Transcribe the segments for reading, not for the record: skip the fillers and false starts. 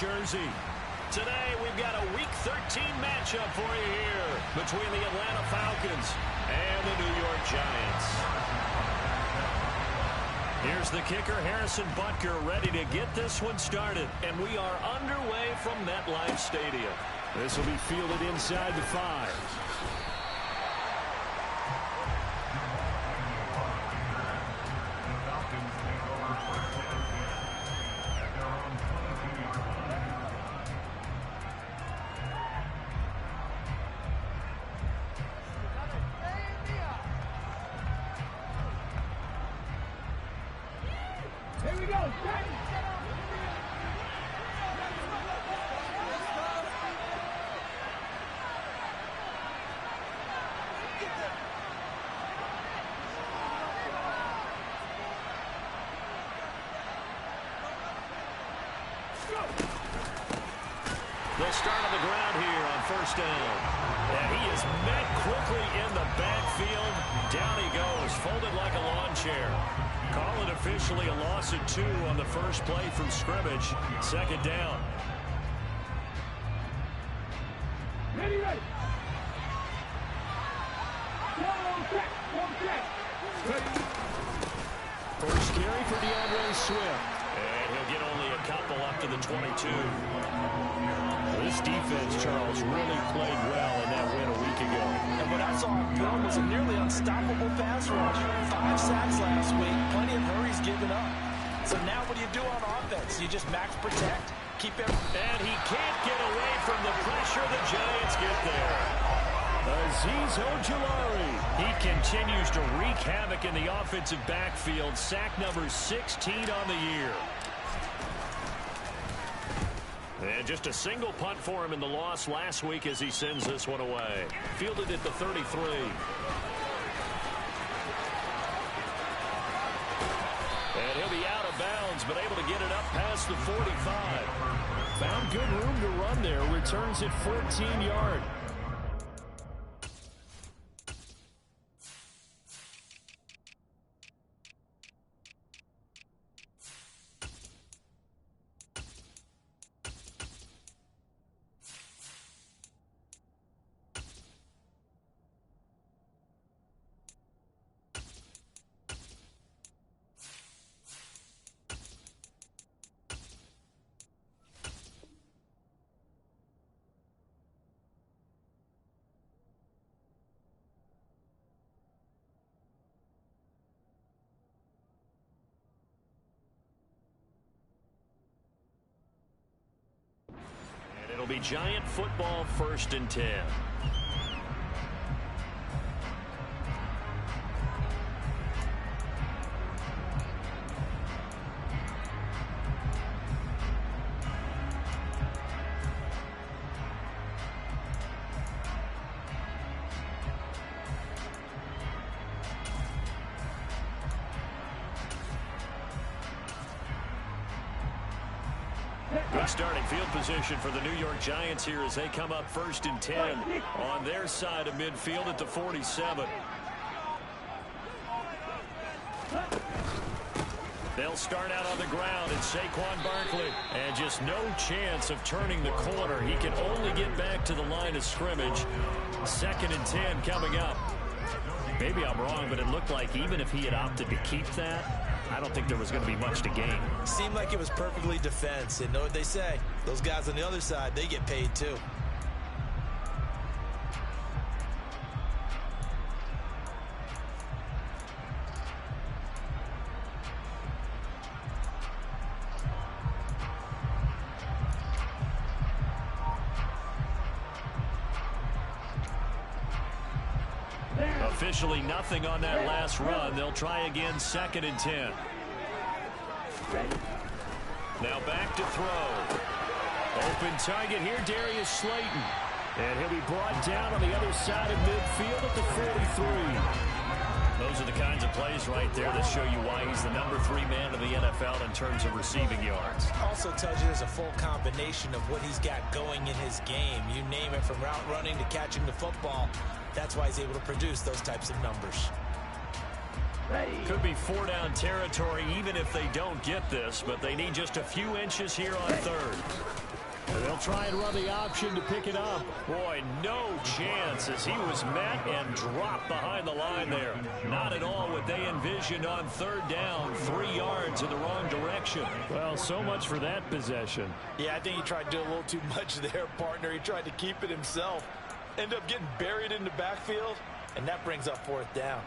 Jersey. Today, we've got a Week 13 matchup for you here between the Atlanta Falcons and the New York Giants. Here's the kicker, Harrison Butker, ready to get this one started. And we are underway from MetLife Stadium. This will be fielded inside the 5. Here we go. They'll start on the ground here on first down. And he is met quickly in the backfield. Down he goes, folded like a lawn chair. Call it officially a loss of 2 on the first play from scrimmage. Second down. Ready. First carry for DeAndre Swift. And he'll get only a couple up to the 22. This defense, Charles, really played well in that win a week ago. And what I saw on film was a nearly unstoppable pass rush. 5 sacks last week, plenty of hurries given up. So now what do you do on offense? You just max protect, keep it. And he can't get away from the pressure. The Giants get there. Azeez Ojulari. He continues to wreak havoc in the offensive backfield. Sack number 16 on the year. And just a single punt for him in the loss last week as he sends this one away. Fielded at the 33. And he'll be out of bounds, but able to get it up past the 45. Found good room to run there. Returns it 14 yards. It'll be Giant football, 1st and 10. Good starting field position for the New York Giants here as they come up 1st and 10 on their side of midfield at the 47. They'll start out on the ground, and Saquon Barkley. And just no chance of turning the corner. He can only get back to the line of scrimmage. 2nd and 10 coming up. Maybe I'm wrong, but it looked like even if he had opted to keep that, I don't think there was going to be much to gain. Seemed like it was perfectly defense. And know what they say? Those guys on the other side, they get paid too. Officially nothing on that last run. They'll try again, 2nd and 10. Now back to throw. Open target here, Darius Slayton. And he'll be brought down on the other side of midfield at the 43. Those are the kinds of plays right there that show you why he's the number 3 man in the NFL in terms of receiving yards. Also tells you there's a full combination of what he's got going in his game. You name it, from route running to catching the football. That's why he's able to produce those types of numbers. Could be 4-down territory even if they don't get this, but they need just a few inches here on 3rd. try and run the option to pick it up. Boy, no chance as he was met and dropped behind the line there. Not at all what they envisioned on third down, 3 yards in the wrong direction. Well, so much for that possession. Yeah, I think he tried to do a little too much there, partner. He tried to keep it himself. Ended up getting buried in the backfield, and that brings up fourth down.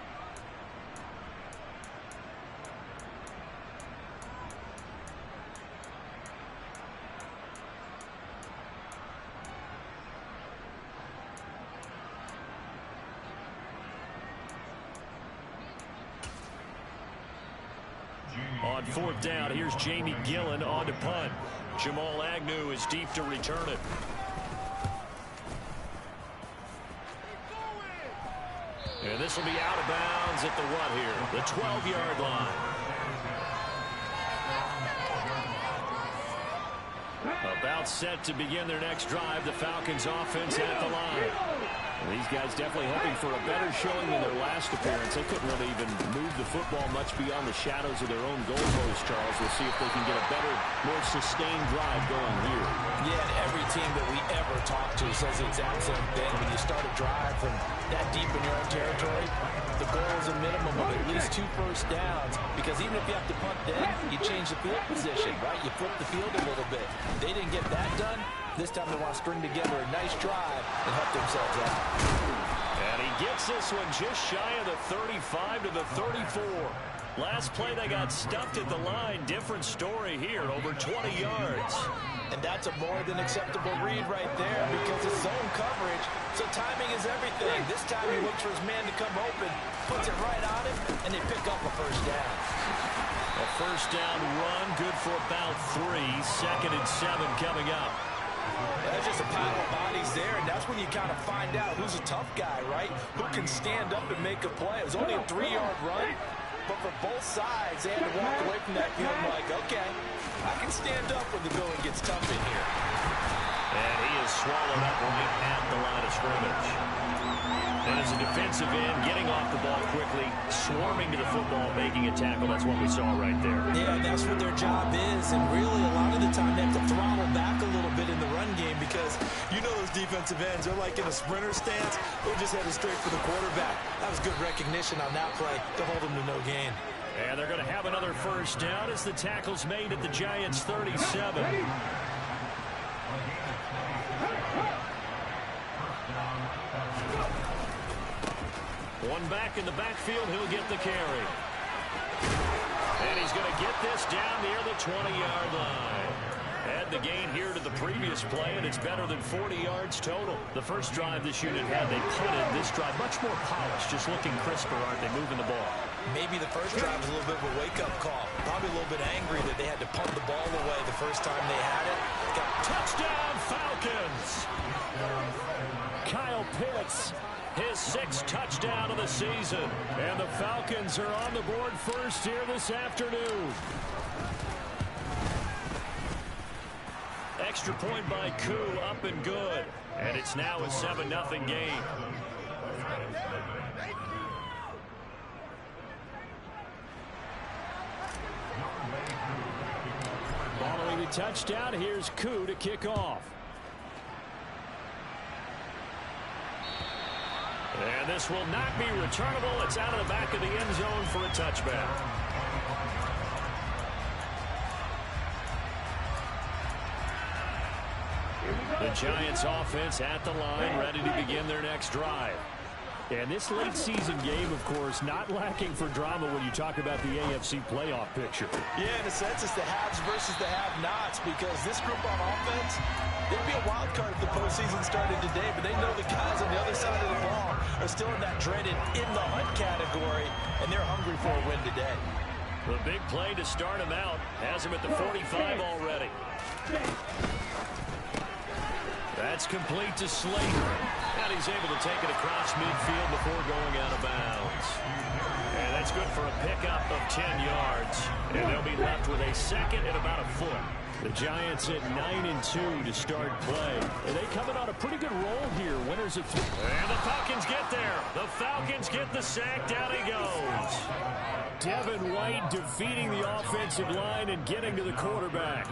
On fourth down, here's Jamie Gillen on to punt. Jamal Agnew is deep to return it. And this will be out of bounds at the what here? The 12-yard line. About set to begin their next drive. The Falcons offense at the line. And these guys definitely hoping for a better showing than their last appearance. They couldn't really even move the football much beyond the shadows of their own goalpost, Charles. We'll see if they can get a better, more sustained drive going here. Yeah, and every team that we ever talk to says the exact same thing. When you start a drive from that deep in your own territory, the goal is a minimum of at least 2 first downs, because even if you have to punt then, you change the field position, right? You flip the field a little bit. They didn't get that done. This time they want to string together a nice drive and help themselves out. And he gets this one just shy of the 35 to the 34. Last play they got stuffed at the line. Different story here, over 20 yards. And that's a more than acceptable read right there, because it's zone coverage, so timing is everything. This time he looks for his man to come open, puts it right on him, and they pick up a first down. A first down run, good for about 3. 2nd and 7 coming up. That's just a pile of bodies there, and that's when you kind of find out who's a tough guy, right? Who can stand up and make a play. It was only a 3-yard run, but for both sides, they had to walk away from that field like, okay, I can stand up when the going gets tough in here. And he is swallowed up right at the line of scrimmage. And as a defensive end, getting off the ball quickly, swarming to the football, making a tackle. That's what we saw right there. Yeah, and that's what their job is. And really, a lot of the time, they have to throttle back a little bit in the run game, because you know those defensive ends, they're like in a sprinter stance. They're just headed straight for the quarterback. That was good recognition on that play to hold them to no gain. And they're going to have another first down as the tackle's made at the Giants' 37. One back in the backfield, he'll get the carry. And he's going to get this down near the 20-yard line. Add the gain here to the previous play, and it's better than 40 yards total. The first drive this unit had, they punted. This drive, much more polished, just looking crisper, aren't they, moving the ball? Maybe the first drive was a little bit of a wake-up call. Probably a little bit angry that they had to punt the ball away the first time they had it. Got touchdown, Falcons! Kyle Pitts, his 6th touchdown of the season. And the Falcons are on the board first here this afternoon. Extra point by Koo, up and good. And it's now a 7-0 game. Following the touchdown, here's Koo to kick off. And this will not be returnable. It's out of the back of the end zone for a touchback. The Giants offense at the line, ready to begin their next drive. And this late season game, of course, not lacking for drama when you talk about the AFC playoff picture. Yeah, in a sense, it's the haves versus the have-nots, because this group on offense, they'd be a wild card if the postseason started today, but they know the guys on the other side of the ball are still in that dreaded in-the-hunt category, and they're hungry for a win today. The big play to start him out has him at the 45 already. That's complete to Slater. And he's able to take it across midfield before going out of bounds. And that's good for a pickup of 10 yards. And they'll be left with a 2nd and about a foot. The Giants at 9-2 to start play. And they coming on a pretty good roll here. Winners of 3. And the Falcons get there. The Falcons get the sack. Down he goes. Devin White defeating the offensive line and getting to the quarterback.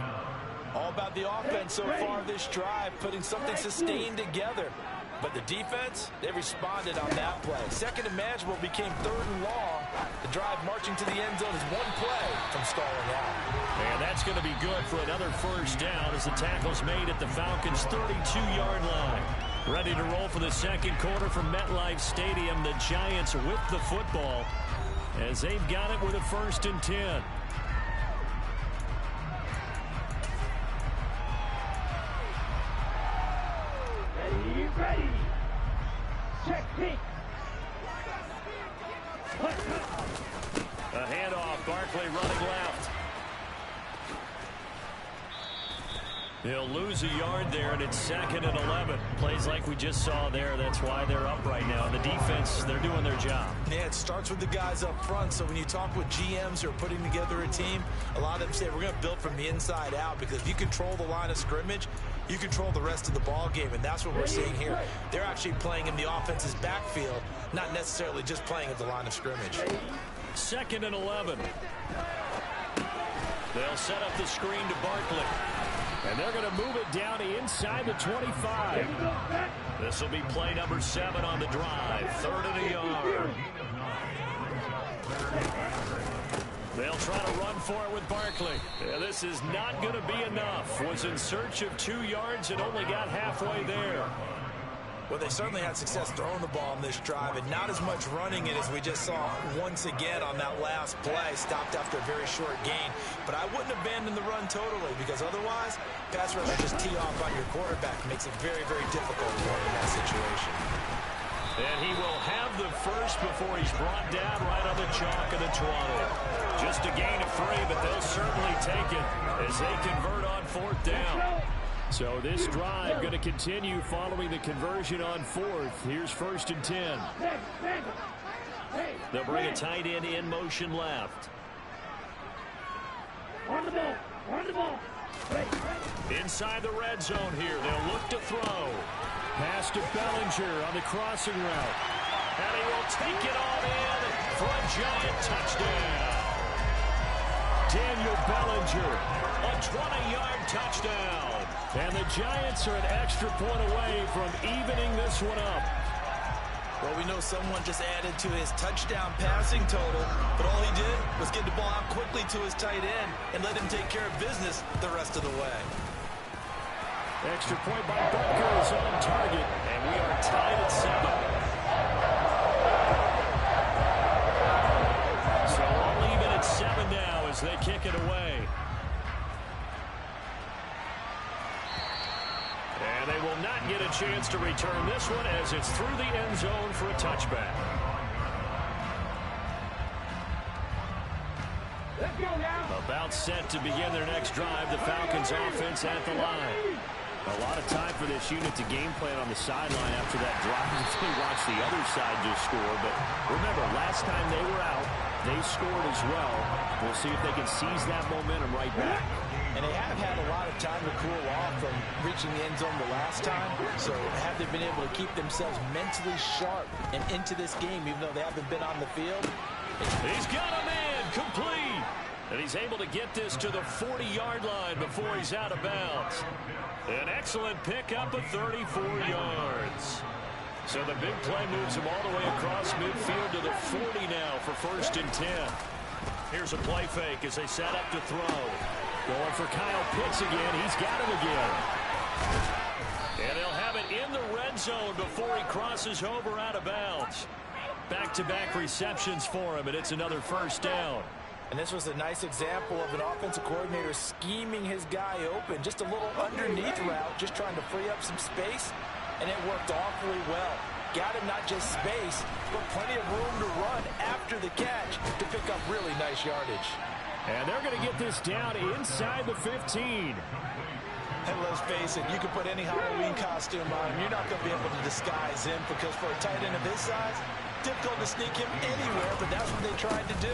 All about the offense so far this drive, putting something sustained together. But the defense, they responded on that play. Second and manageable became third and long. The drive marching to the end zone is one play from stalling out. And that's going to be good for another first down as the tackle's made at the Falcons' 32-yard line. Ready to roll for the second quarter from MetLife Stadium. The Giants with the football as they've got it with a 1st and 10. Ready. Check, kick. A handoff. Barkley running left. He'll lose a yard there, and it's 2nd and 11. Plays like we just saw there. That's why they're up right now. The defense, they're doing their job. Yeah, it starts with the guys up front. So when you talk with GMs who are putting together a team, a lot of them say we're going to build from the inside out, because if you control the line of scrimmage, you control the rest of the ball game, and that's what we're seeing here. They're actually playing in the offense's backfield, not necessarily just playing at the line of scrimmage. 2nd and 11. They'll set up the screen to Barkley. And they're going to move it down inside the 25. This will be play number 7 on the drive. 3rd and a yard. They'll try to run for it with Barkley. Yeah, this is not going to be enough. Was in search of 2 yards and only got halfway there. Well, they certainly had success throwing the ball on this drive, and not as much running it as we just saw once again on that last play. Stopped after a very short gain. But I wouldn't abandon the run totally, because otherwise, pass rush will just tee off on your quarterback. It makes it very, very difficult to run in that situation. And he will have the first before he's brought down right on the chalk of the 20. Just a gain of 3, but they'll certainly take it as they convert on 4th down. So this drive going to continue following the conversion on 4th. Here's 1st and 10. They'll bring a tight end in motion left. On the ball. Inside the red zone here. They'll look to throw. Pass to Bellinger on the crossing route. And he will take it on in for a giant touchdown. Daniel Bellinger, a 20-yard touchdown. And the Giants are an extra point away from evening this one up. Well, we know someone just added to his touchdown passing total, but all he did was get the ball out quickly to his tight end and let him take care of business the rest of the way. Extra point by Butker is on target, and we are tied at 7. So all even at 7 now as they kick it away. And they will not get a chance to return this one as it's through the end zone for a touchback. Let's go now. About set to begin their next drive, the Falcons offense at the line. A lot of time for this unit to game plan on the sideline after that drive. They watch the other side just score. But remember, last time they were out, they scored as well. We'll see if they can seize that momentum right back. And they have had a lot of time to cool off from reaching the end zone the last time. So have they been able to keep themselves mentally sharp and into this game, even though they haven't been on the field? He's got a man complete. And he's able to get this to the 40-yard line before he's out of bounds. An excellent pickup of 34 yards. So the big play moves him all the way across midfield to the 40 now for 1st and 10. Here's a play fake as they set up to throw. Going for Kyle Pitts again. He's got him again. And they'll have it in the red zone before he crosses over out of bounds. Back-to-back receptions for him, and it's another 1st down. And this was a nice example of an offensive coordinator scheming his guy open. Just a little underneath route, just trying to free up some space, and it worked awfully well. Got him not just space, but plenty of room to run after the catch to pick up really nice yardage. And they're going to get this down inside the 15. And let's face it, you can put any Halloween costume on him. You're not going to be able to disguise him, because for a tight end of his size, difficult to sneak him anywhere, but that's what they tried to do.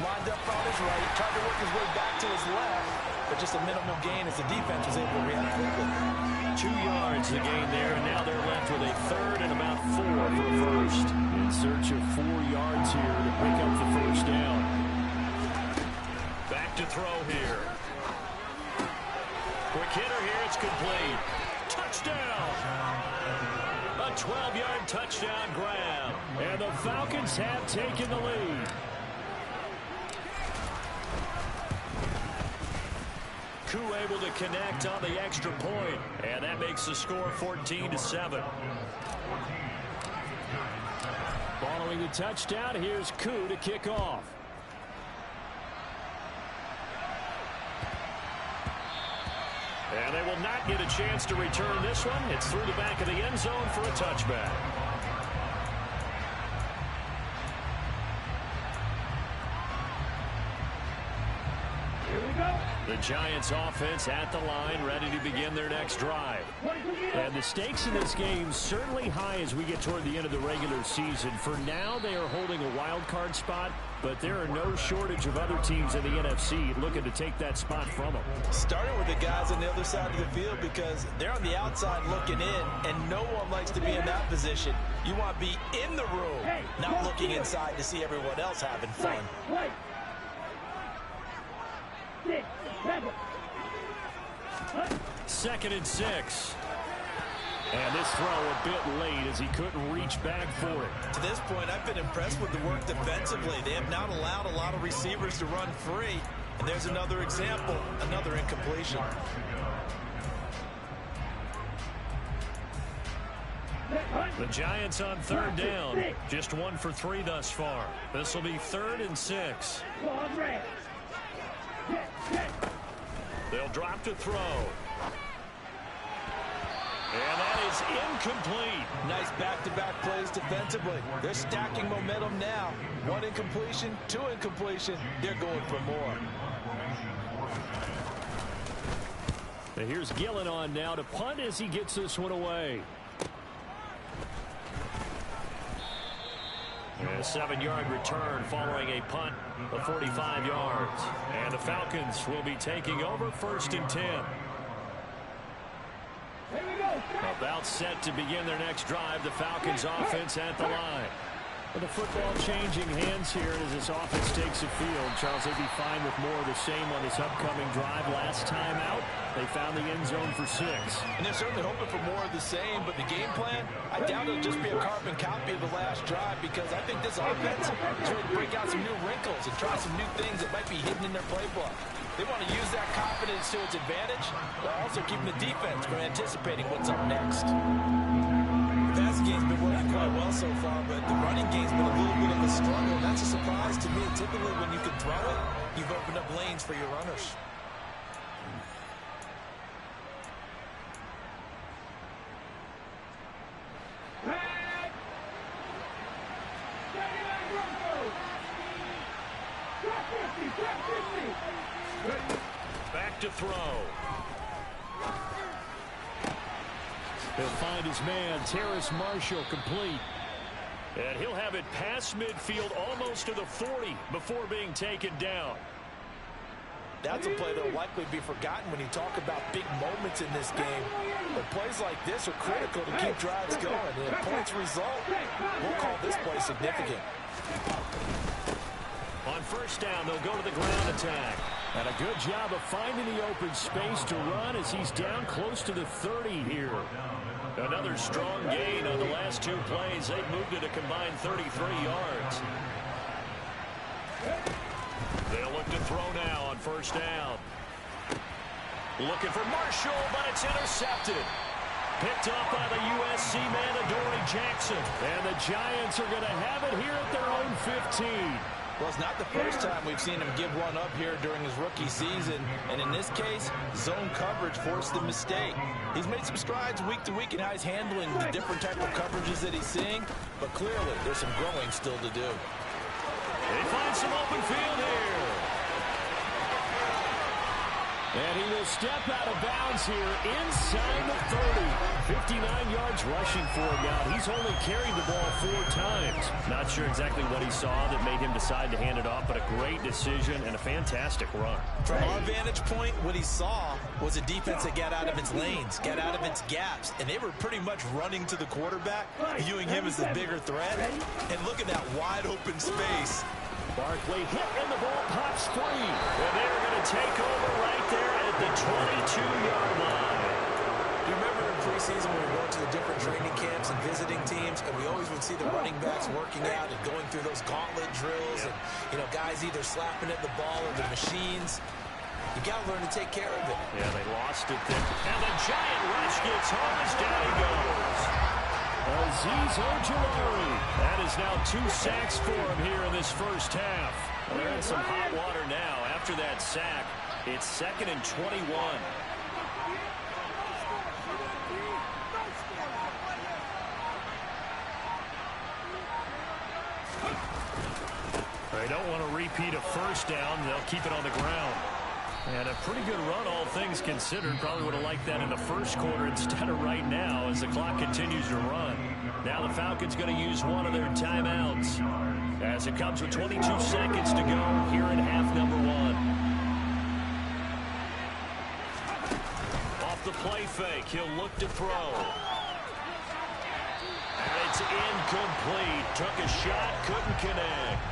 Lined up on his right, tried to work his way back to his left, but just a minimal gain as the defense was able to react quickly. 2 yards the gain there, and now they're left with a 3rd and about 4 for 1st. In search of 4 yards here to pick up the 1st down. Back to throw here. Quick It's complete. Touchdown. A 12-yard touchdown grab. And the Falcons have taken the lead. Koo able to connect on the extra point, and that makes the score 14-7. Following the touchdown, here's Koo to kick off. And they will not get a chance to return this one. It's through the back of the end zone for a touchback. The Giants offense at the line, ready to begin their next drive. And the stakes in this game certainly high as we get toward the end of the regular season. For now, they are holding a wild card spot, but there are no shortage of other teams in the NFC looking to take that spot from them. Starting with the guys on the other side of the field because they're on the outside looking in, and no one likes to be in that position. You want to be in the room, not looking inside to see everyone else having fun. Second and 6. And this throw a bit late as he couldn't reach back for it. To this point, I've been impressed with the work defensively. They have not allowed a lot of receivers to run free. And there's another example, another incompletion. The Giants on third down. Just 1 for 3 thus far. This will be 3rd and 6. They'll drop to throw. And that is incomplete. Nice back-to-back plays defensively. They're stacking momentum now. 1 incompletion, 2 incompletion. They're going for more. And here's Gillen on now to punt as he gets this one away. And a 7-yard return following a punt of 45 yards. And the Falcons will be taking over 1st and 10. About set to begin their next drive. The Falcons offense at the line. With the football changing hands here as this offense takes the field. Charles, they'd be fine with more of the same on this upcoming drive. Last time out, they found the end zone for 6. And they're certainly hoping for more of the same, but the game plan, I doubt it'll just be a carbon copy of the last drive because I think this offense is ready to break out some new wrinkles and try some new things that might be hidden in their playbook. They want to use that confidence to its advantage, while also keeping the defense from anticipating what's up next. The passing game's been working quite well so far, but the running game's been a little bit of a struggle. That's a surprise to me. Typically, when you can throw it, you've opened up lanes for your runners. Back to throw. He'll find his man, Terrace Marshall, complete. And he'll have it past midfield almost to the 40 before being taken down. That's a play that will likely be forgotten when you talk about big moments in this game. But plays like this are critical to keep drives going. And if points result, we'll call this play significant. On 1st down, they'll go to the ground attack. And a good job of finding the open space to run as he's down close to the 30 here. Another strong gain on the last 2 plays. They've moved it a combined 33 yards. They'll look to throw now on 1st down. Looking for Marshall, but it's intercepted. Picked up by the USC man, Adoree Jackson. And the Giants are going to have it here at their own 15. Well, it's not the first time we've seen him give one up here during his rookie season. And in this case, zone coverage forced the mistake. He's made some strides week to week in how he's handling the different type of coverages that he's seeing. But clearly, there's some growing still to do. They find some open field here. And he will step out of bounds here inside the 30. 59 yards rushing for him now. He's only carried the ball 4 times. Not sure exactly what he saw that made him decide to hand it off, but a great decision and a fantastic run. From our vantage point, what he saw was a defense that got out of its lanes, got out of its gaps, and they were pretty much running to the quarterback, viewing him as the bigger threat. And look at that wide open space. Barkley hit and the ball pops free. And they're going to take over right there at the 22-yard line. preseason when we went to the different training camps and visiting teams, and we always would see the running backs working out and going through those gauntlet drills, and, you know, guys either slapping at the ball or the machines. You got to learn to take care of it. Yeah, they lost it there. And the giant rush gets home as down he goes. Azeez Ojulari. That is now 2 sacks for him here in this first half. Well, they're in some hot water now. After that sack, it's 2nd and 21. They don't want to repeat a first down. They'll keep it on the ground. And a pretty good run, all things considered. Probably would have liked that in the first quarter instead of right now as the clock continues to run. Now the Falcons going to use one of their timeouts as it comes with 22 seconds to go here in half number 1. Off the play fake, he'll look to throw. And it's incomplete. Took a shot, couldn't connect.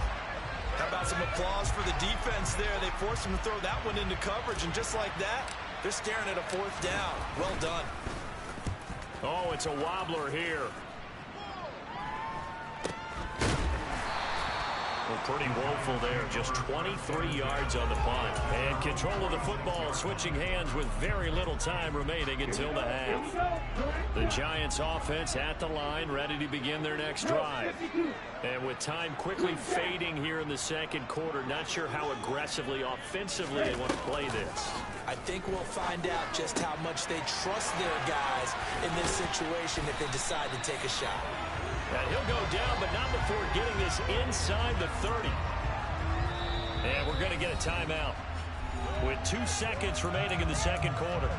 How about some applause for the defense there? They forced him to throw that one into coverage, and just like that, they're staring at a 4th down. Well done. Oh, it's a wobbler here. Well, pretty woeful there. Just 23 yards on the punt. And control of the football switching hands with very little time remaining until the half. The Giants offense at the line, ready to begin their next drive. And with time quickly fading here in the second quarter, not sure how aggressively, offensively they want to play this. I think we'll find out just how much they trust their guys in this situation if they decide to take a shot. And he'll go down, but not before getting this inside the 30. And we're going to get a timeout with 2 seconds remaining in the second quarter.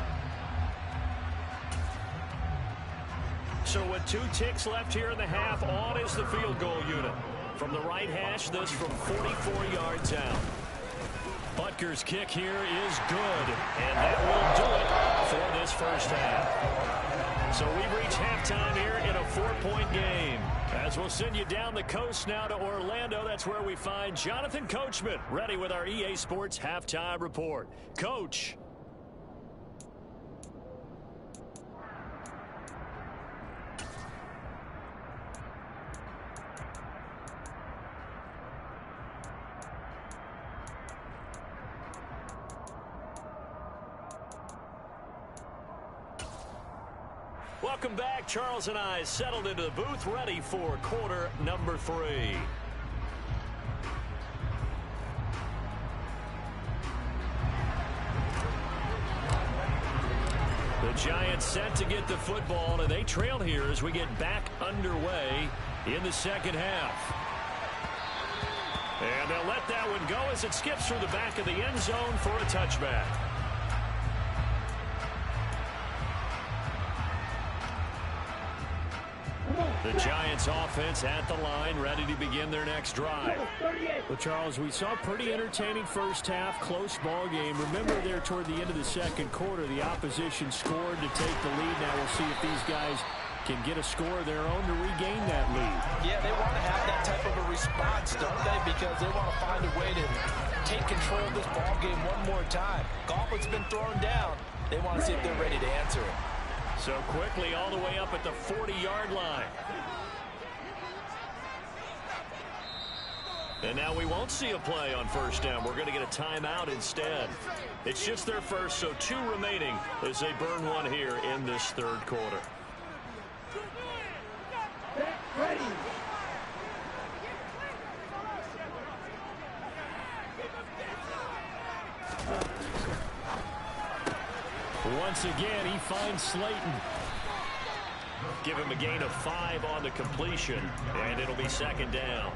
So with 2 ticks left here in the half, on is the field goal unit. From the right hash, this from 44 yards out. Butker's kick here is good, and that will do it for this first half. So we've reached halftime here in a 4-point game. As we'll send you down the coast now to Orlando, that's where we find Jonathan Coachman, ready with our EA Sports Halftime Report. Coach. Welcome back. Charles and I settled into the booth, ready for quarter number 3. The Giants set to get the football, and they trail here as we get back underway in the second half. And they'll let that one go as it skips through the back of the end zone for a touchback. The Giants offense at the line, ready to begin their next drive. Well, Charles, we saw a pretty entertaining first half, close ball game. Remember there toward the end of the second quarter, the opposition scored to take the lead. Now we'll see if these guys can get a score of their own to regain that lead. Yeah, they want to have that type of a response, don't they? Because they want to find a way to take control of this ball game one more time. Gauntlet's been thrown down. They want to see if they're ready to answer it. So quickly all the way up at the 40-yard line. And now we won't see a play on first down. We're going to get a timeout instead. It's just their first, so 2 remaining as they burn one here in this third quarter. Ready. Once again, he finds Slayton. Give him a gain of 5 on the completion, and it'll be second down.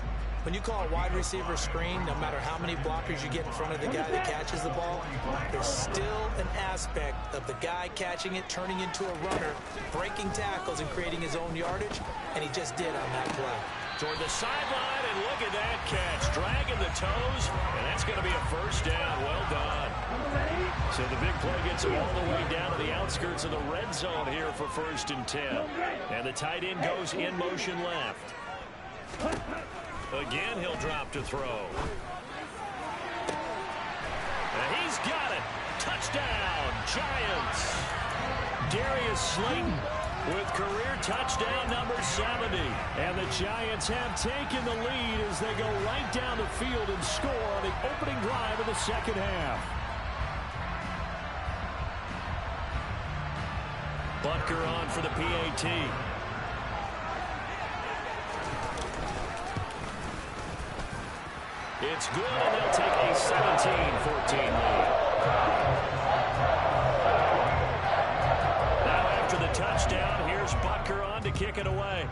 When you call a wide receiver screen, no matter how many blockers you get in front of the guy that catches the ball, there's still an aspect of the guy catching it, turning into a runner, breaking tackles and creating his own yardage, and he just did on that play. Toward the sideline, and look at that catch. Dragging the toes, and that's going to be a first down. Well done. So the big play gets him all the way down to the outskirts of the red zone here for 1st and 10. And the tight end goes in motion left. Again, he'll drop to throw. And he's got it. Touchdown, Giants. Darius Slayton with career touchdown number 70. And the Giants have taken the lead as they go right down the field and score on the opening drive of the second half. Butker on for the PAT. It's good, and they'll take a 17-14 lead. Now after the touchdown, here's Butker on to kick it away.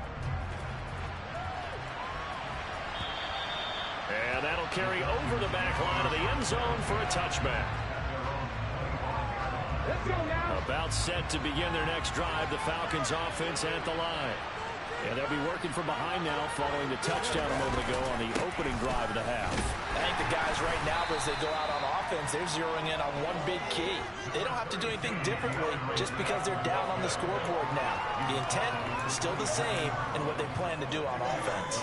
And that'll carry over the back line of the end zone for a touchback. Let's go now. About set to begin their next drive, the Falcons offense at the line. And they'll be working from behind now following the touchdown a moment ago on the opening drive of the half. I think the guys right now, as they go out on offense, they're zeroing in on one big key. They don't have to do anything differently just because they're down on the scoreboard now. The intent is still the same in what they plan to do on offense.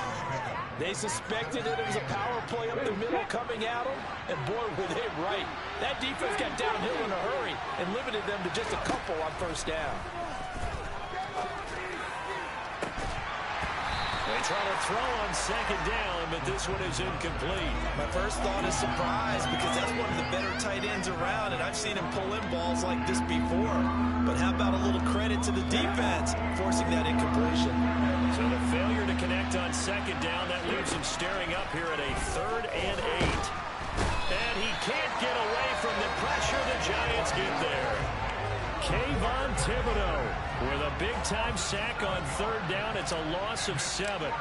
They suspected that it was a power play up the middle coming at them, and boy, were they right. That defense got downhill in a hurry and limited them to just a couple on first down. They try to throw on second down, but this one is incomplete. My first thought is surprise, because that's one of the better tight ends around, and I've seen him pull in balls like this before. But how about a little credit to the defense forcing that incompletion? So the failure to connect on second down, that leaves him staring up here at a 3rd and 8. And he can't get away from the pressure. The Giants get there. Kayvon Thibodeau with a big-time sack on 3rd down. It's a loss of 7.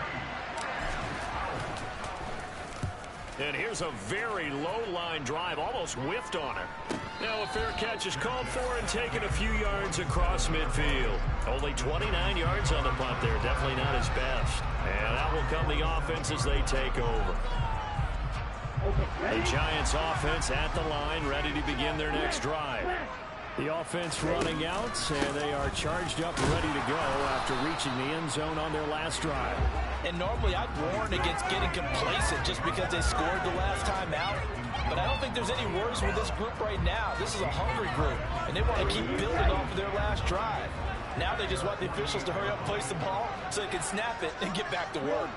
And here's a very low-line drive, almost whiffed on it. Now a fair catch is called for and taken a few yards across midfield. Only 29 yards on the punt there, definitely not his best. And out will come the offense as they take over. The Giants offense at the line, ready to begin their next drive. The offense running out, and they are charged up, ready to go after reaching the end zone on their last drive. And normally I'd warn against getting complacent just because they scored the last time out. But I don't think there's any worries with this group right now. This is a hungry group, and they want to keep building off of their last drive. Now they just want the officials to hurry up and place the ball so they can snap it and get back to work.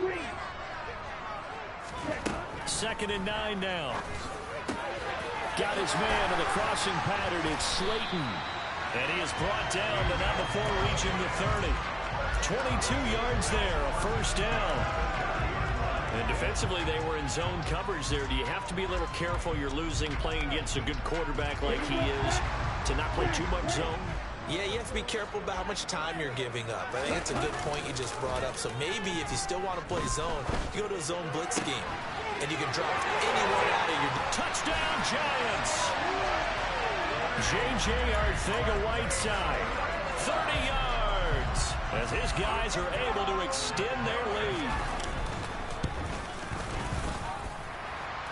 2nd and 9 now. Got his man in the crossing pattern. It's Slayton. And he is brought down, but not before reaching the 30. 22 yards there, a first down. And defensively, they were in zone coverage there. Do you have to be a little careful? You're losing playing against a good quarterback like he is to not play too much zone? Yeah, you have to be careful about how much time you're giving up. I think it's a good point you just brought up. So maybe if you still want to play zone, you go to a zone blitz scheme. And you can drop anyone out of your... Touchdown, Giants! J.J. Arcega-Whiteside, 30 yards, as his guys are able to extend their lead.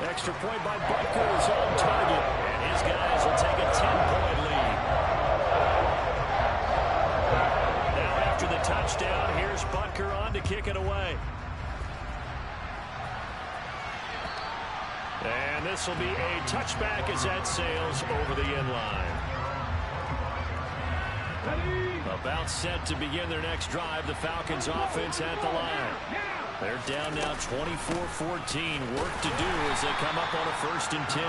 Extra point by Butker is on target, and his guys will take a 10-point lead. Now after the touchdown, here's Butker on to kick it away. And this will be a touchback as that sails over the end line. About set to begin their next drive, the Falcons offense at the line. They're down now 24-14. Work to do as they come up on a 1st and 10.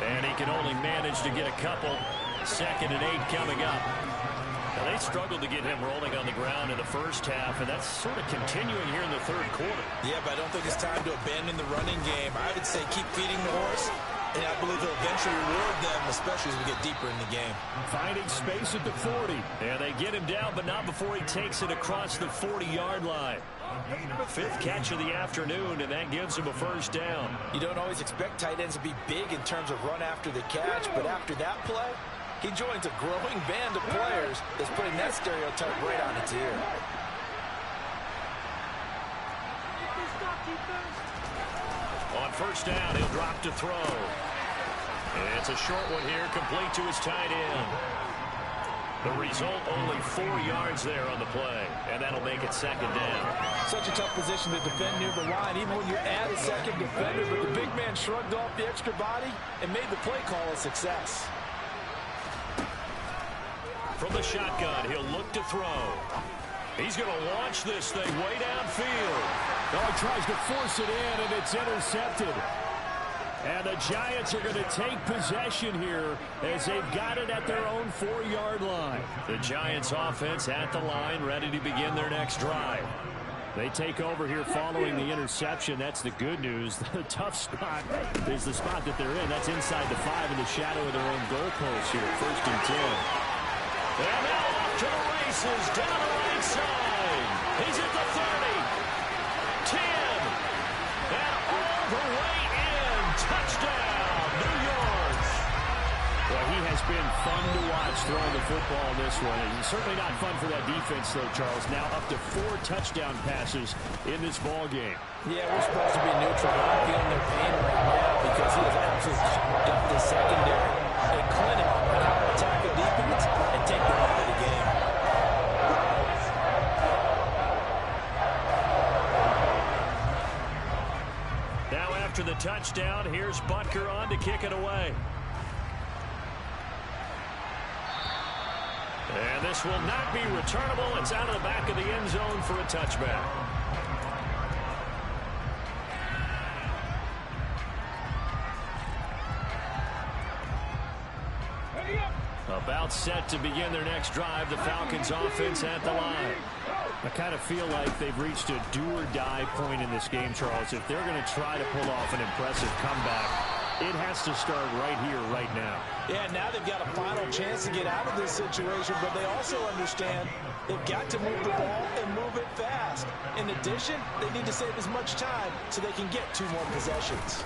And he can only manage to get a couple. 2nd and 8 coming up. Now they struggled to get him rolling on the ground in the first half, and that's sort of continuing here in the 3rd quarter. Yeah, but I don't think it's time to abandon the running game. I would say keep feeding the horse, and I believe he'll eventually reward them, especially as we get deeper in the game. Finding space at the 40. And they get him down, but not before he takes it across the 40-yard line. 5th catch of the afternoon, and that gives him a first down. You don't always expect tight ends to be big in terms of run after the catch, but after that play, he joins a growing band of players that's putting that stereotype right on its ear. On first down, he'll drop to throw. It's a short one here, complete to his tight end. The result, only 4 yards there on the play, and that'll make it 2nd down. Such a tough position to defend near the line, even when you add a second defender, but the big man shrugged off the extra body and made the play call a success. From the shotgun, he'll look to throw. He's going to launch this thing way downfield. Oh, he tries to force it in, and it's intercepted. And the Giants are going to take possession here as they've got it at their own 4-yard line. The Giants offense at the line, ready to begin their next drive. They take over here following the interception. That's the good news. The tough spot is the spot that they're in. That's inside the 5 in the shadow of their own goalpost here. 1st and 10. And now off to the races, down the right side. He's at the 30, 10, and all the way in. Touchdown, New York. Well, he has been fun to watch throwing the football in this one. And certainly not fun for that defense, though, Charles. Now up to 4 touchdown passes in this ball game. Yeah, we're supposed to be neutral. I'm feeling their pain right now because he has absolutely chopped up the secondary and clinic on how to attack a defense and take them out of the game. Now after the touchdown, here's Butker on to kick it away. And this will not be returnable. It's out of the back of the end zone for a touchback. About set to begin their next drive. The Falcons offense at the line. I kind of feel like they've reached a do-or-die point in this game, Charles. If they're going to try to pull off an impressive comeback, it has to start right here, right now. Yeah, now they've got a final chance to get out of this situation, but they also understand they've got to move the ball and move it fast. In addition, they need to save as much time so they can get 2 more possessions.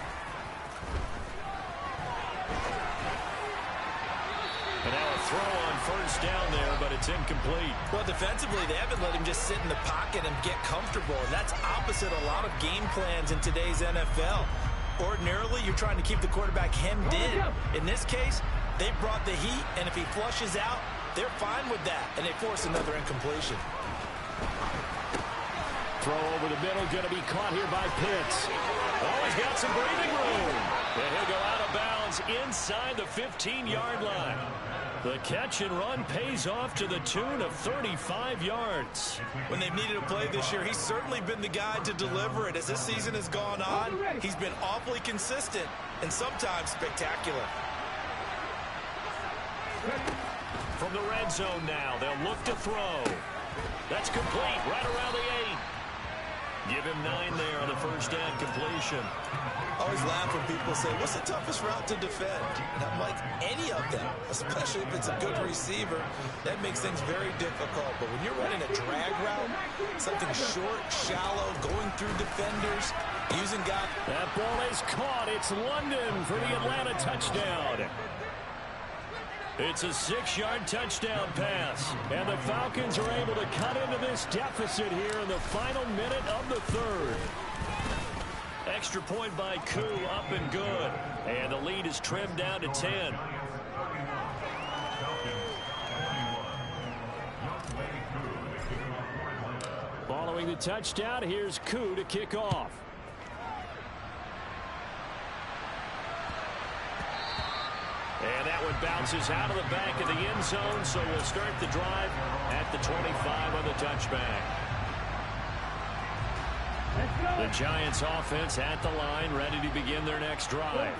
And now a throw on 1st down there, but it's incomplete. Well, defensively, they haven't let him just sit in the pocket and get comfortable, and that's opposite a lot of game plans in today's NFL. Ordinarily, you're trying to keep the quarterback hemmed in. In this case, they brought the heat, and if he flushes out, they're fine with that, and they force another incompletion. Throw over the middle, going to be caught here by Pitts. Oh, he's got some breathing room. And he'll go out of bounds inside the 15-yard line. The catch and run pays off to the tune of 35 yards. When they've needed a play this year, he's certainly been the guy to deliver it. As this season has gone on, he's been awfully consistent and sometimes spectacular. From the red zone now, they'll look to throw. That's complete right around the 8. Give him 9 there on the 1st down completion. I always laugh when people say, what's the toughest route to defend? And I'm like, any of them, especially if it's a good receiver. That makes things very difficult. But when you're running a drag route, something short, shallow, going through defenders, using guys. That ball is caught. It's London for the Atlanta touchdown. It's a 6-yard touchdown pass. And the Falcons are able to cut into this deficit here in the final minute of the 3rd. Extra point by Koo, up and good. And the lead is trimmed down to 10. Following the touchdown, here's Koo to kick off. And that one bounces out of the back of the end zone, so we'll start the drive at the 25 on the touchback. The Giants offense at the line, ready to begin their next drive.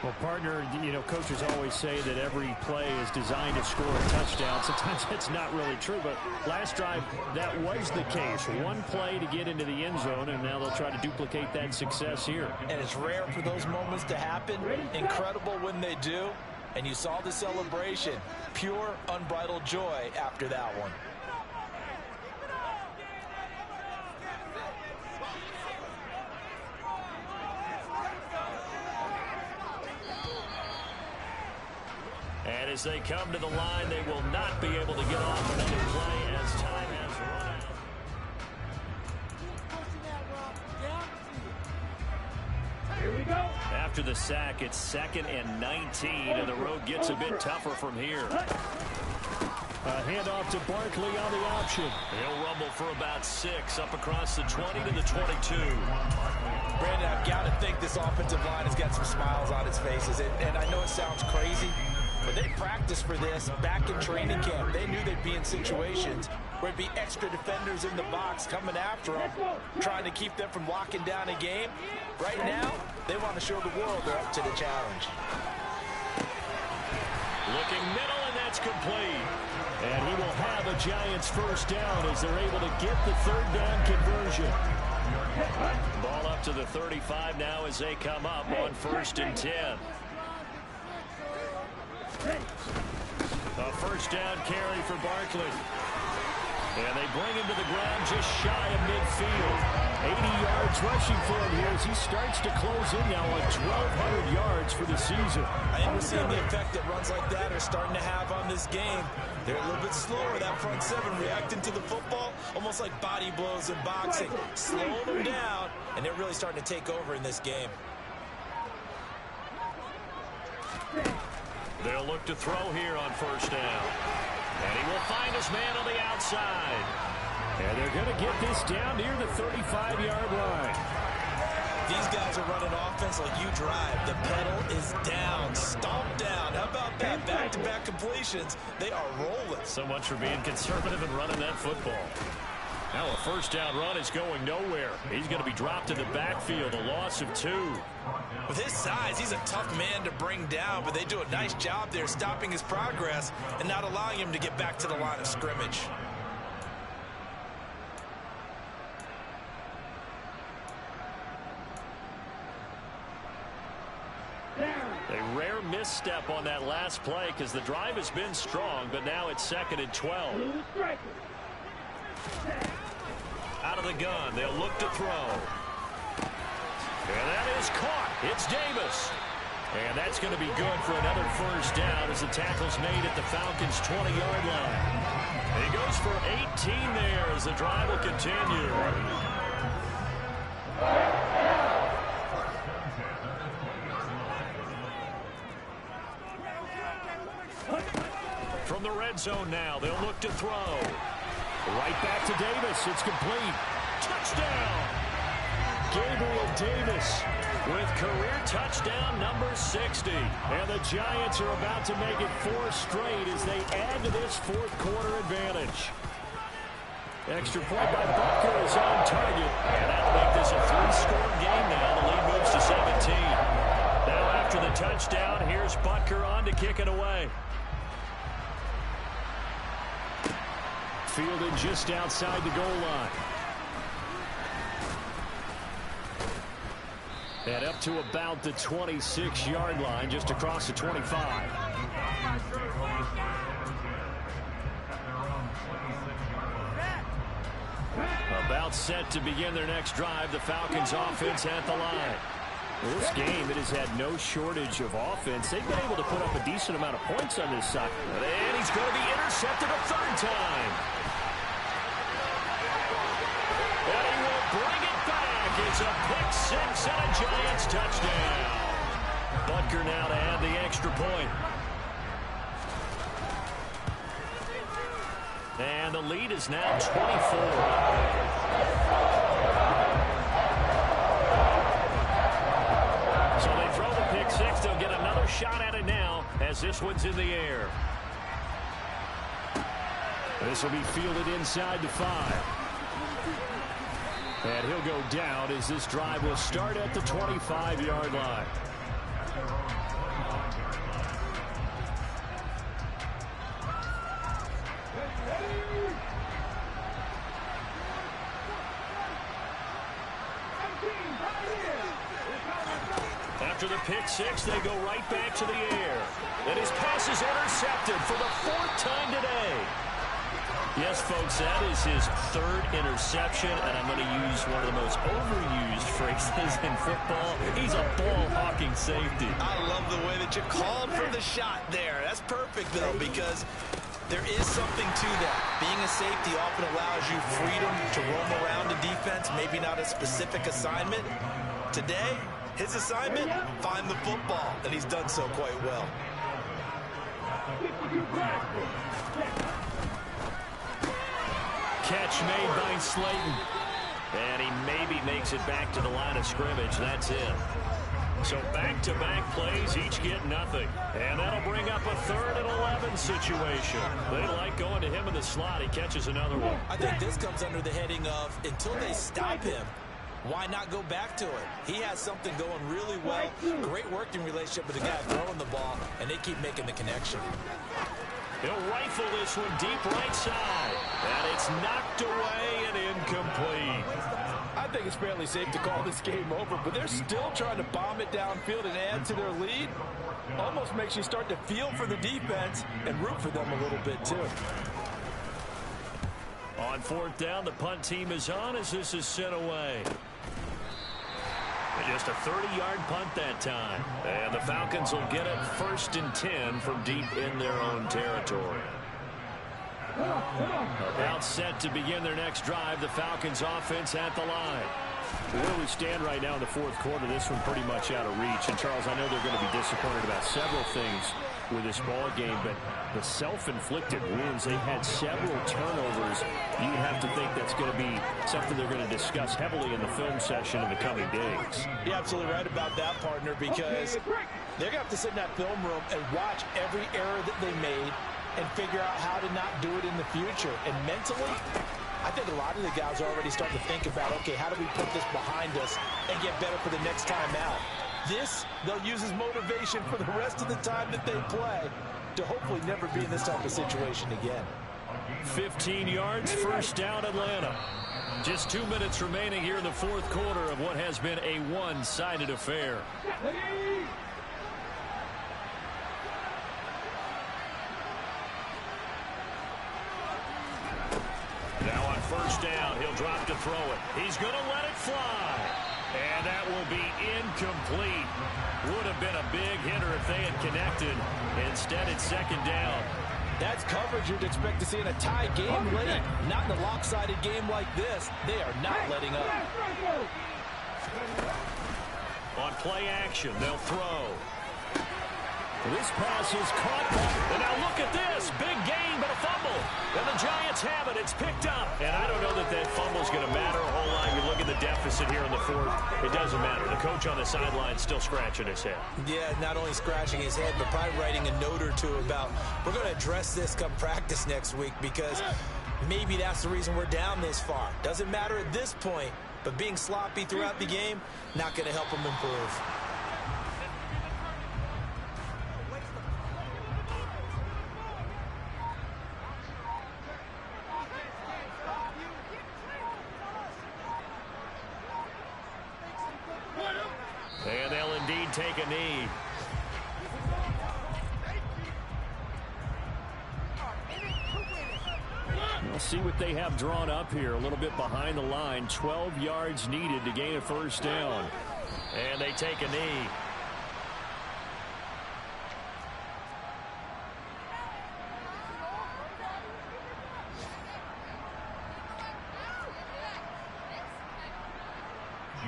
Well, partner, you know, coaches always say that every play is designed to score a touchdown. Sometimes that's not really true, but last drive, that was the case. One play to get into the end zone, and now they'll try to duplicate that success here. And it's rare for those moments to happen. Incredible when they do. And you saw the celebration. Pure, unbridled joy after that one. And as they come to the line, they will not be able to get off another play as time has run out. Here we go. After the sack, it's 2nd and 19, and the road gets a bit tougher from here. Handoff to Barkley on the option. He'll rumble for about 6, up across the 20 to the 22. Brandon, I've got to think this offensive line has got some smiles on its faces. And I know it sounds crazy, But they practiced for this back in training camp. They knew they'd be in situations where it'd be extra defenders in the box coming after them, trying to keep them from locking down a game. Right now, they want to show the world they're up to the challenge. Looking middle, and that's complete. And he will have a Giants first down as they're able to get the third down conversion. Ball up to the 35 now as they come up on 1st and 10. A first down carry for Barkley. And they bring him to the ground just shy of midfield. 80 yards rushing for him here as he starts to close in now on 1,200 yards for the season. I think we're seeing the effect that runs like that are starting to have on this game. They're a little bit slower, that front seven, reacting to the football, almost like body blows in boxing. Slowing them down, and they're really starting to take over in this game. They'll look to throw here on 1st down. And he will find his man on the outside. And they're going to get this down near the 35-yard line. These guys are running offense like you drive. The pedal is down, stomped down. How about that? Back-to-back completions. They are rolling. So much for being conservative and running that football. Now a first down run is going nowhere. He's going to be dropped in the backfield, a loss of 2. With his size, he's a tough man to bring down, but they do a nice job there stopping his progress and not allowing him to get back to the line of scrimmage. A rare misstep on that last play because the drive has been strong, but now it's 2nd and 12. Out of the gun, they'll look to throw. And that is caught. It's Davis. And that's going to be good for another first down as the tackle's made at the Falcons' 20-yard line. He goes for 18 there as the drive will continue. From the red zone now, they'll look to throw. Right back to Davis. It's complete. Touchdown! Gabriel Davis with career touchdown number 60. And the Giants are about to make it 4 straight as they add to this 4th quarter advantage. Extra point by Butker is on target. And that'll make this a 3-score game now. The lead moves to 17. Now after the touchdown, here's Butker on to kick it away. Fielded just outside the goal line. And up to about the 26-yard line, just across the 25. About set to begin their next drive. The Falcons offense at the line. Well, this game, it has had no shortage of offense. They've been able to put up a decent amount of points on this side. And he's going to be intercepted a 3rd time. And he will bring it back. It's a pick-6 and a Giants touchdown. Butker now to add the extra point. And the lead is now 24. So they throw the pick-6. They'll get another shot at it now as this one's in the air. This will be fielded inside the 5. And he'll go down as this drive will start at the 25-yard line. After the pick-6, they go right back to the air. And his pass is intercepted for the 4th time today. Yes, folks, that is his 3rd interception, and I'm going to use one of the most overused phrases in football. He's a ball-hawking safety. I love the way that you called for the shot there. That's perfect, though, because there is something to that. Being a safety often allows you freedom to roam around the defense, maybe not a specific assignment. Today, his assignment, find the football, and he's done so quite well. Catch made by Slayton. And he maybe makes it back to the line of scrimmage. That's it. So back-to-back plays, each get nothing. And that'll bring up a 3rd and 11 situation. They like going to him in the slot. He catches another one. I think this comes under the heading of, until they stop him, why not go back to it? He has something going really well. Great working relationship with the guy throwing the ball, and they keep making the connection. He'll rifle this one deep right side. And it's knocked away and incomplete. I think it's fairly safe to call this game over, but they're still trying to bomb it downfield and add to their lead. Almost makes you start to feel for the defense and root for them a little bit too. On 4th down, the punt team is on as this is sent away. And just a 30-yard punt that time. And the Falcons will get it 1st and 10 from deep in their own territory. About set to begin their next drive, the Falcons offense at the line. Where we stand right now in the 4th quarter, this one pretty much out of reach. And, Charles, I know they're going to be disappointed about several things with this ball game, but the self-inflicted wounds, they had several turnovers. You have to think that's going to be something they're going to discuss heavily in the film session in the coming days. You're absolutely right about that, partner, because they're going to have to sit in that film room and watch every error that they made and figure out how to not do it in the future. And mentally, I think a lot of the guys are already starting to think about, okay, how do we put this behind us and get better for the next time out? This, they'll use as motivation for the rest of the time that they play to hopefully never be in this type of situation again. 15 yards, 1st down, Atlanta. Just 2 minutes remaining here in the 4th quarter of what has been a one-sided affair. Now on 1st down, he'll drop to throw it. He's going to let it fly. And that will be incomplete. Would have been a big hitter if they had connected. Instead, it's 2nd down. That's coverage you'd expect to see in a tie game late. Not in a lopsided game like this. They are not letting up. On play action, they'll throw. This pass is caught. And now look at this. Big gain, but a fumble. And the Giants have it. It's picked up. And I don't know that that fumble's going to matter a whole lot. You look at the deficit here in the 4th. It doesn't matter. The coach on the sideline still scratching his head. Yeah, not only scratching his head, but probably writing a note or two about, we're going to address this come practice next week, because maybe that's the reason we're down this far. Doesn't matter at this point, but being sloppy throughout the game, not going to help them improve. And they'll indeed take a knee. We'll see what they have drawn up here. A little bit behind the line. 12 yards needed to gain a 1st down. And they take a knee.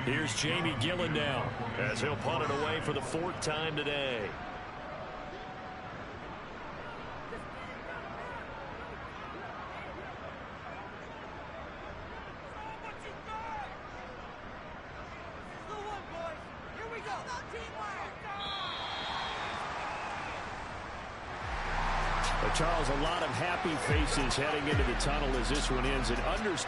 Here's Jamie Gillen now as he'll punt it away for the 4th time today. Charles, a lot of happy faces heading into the tunnel as this one ends. And understand